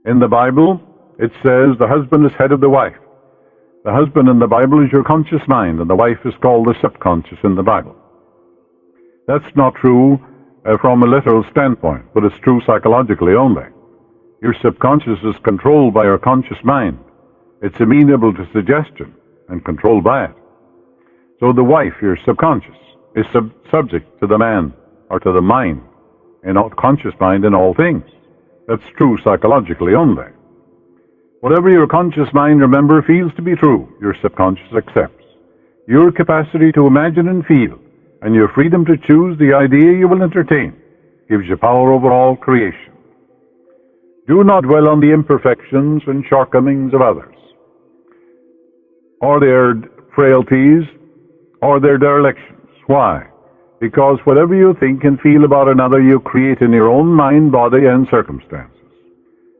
In the Bible, it says the husband is head of the wife. The husband in the Bible is your conscious mind, and the wife is called the subconscious in the Bible. That's not true from a literal standpoint, but it's true psychologically only. Your subconscious is controlled by your conscious mind. It's amenable to suggestion and controlled by it. So the wife, your subconscious, is subject to the man or to the mind, and conscious mind in all things. That's true psychologically only. Whatever your conscious mind, remember, feels to be true, your subconscious accepts. Your capacity to imagine and feel, and your freedom to choose the idea you will entertain, gives you power over all creation. Do not dwell on the imperfections and shortcomings of others, or their frailties, or their derelictions. Why? Because whatever you think and feel about another, you create in your own mind, body, and circumstances.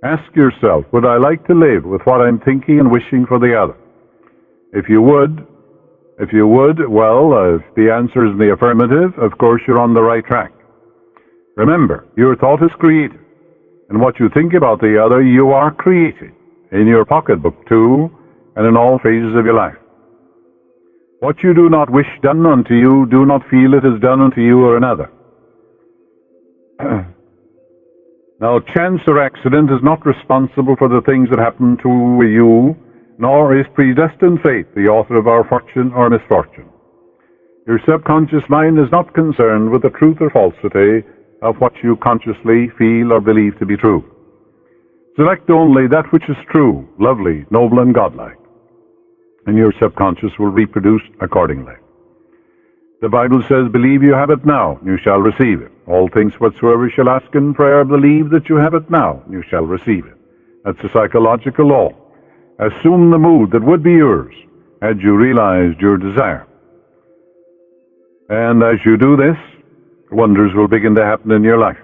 Ask yourself, would I like to live with what I'm thinking and wishing for the other? If you would, well, if the answer is in the affirmative, of course you're on the right track. Remember, your thought is created, and what you think about the other, you are creating, in your pocketbook too, and in all phases of your life. What you do not wish done unto you, do not feel it is done unto you or another. Now, chance or accident is not responsible for the things that happen to you, nor is predestined fate the author of our fortune or misfortune. Your subconscious mind is not concerned with the truth or falsity of what you consciously feel or believe to be true. Select only that which is true, lovely, noble, and godlike, and your subconscious will reproduce accordingly. The Bible says, believe you have it now, and you shall receive it. All things whatsoever you shall ask in prayer, believe that you have it now, and you shall receive it. That's a psychological law. Assume the mood that would be yours had you realized your desire. And as you do this, wonders will begin to happen in your life.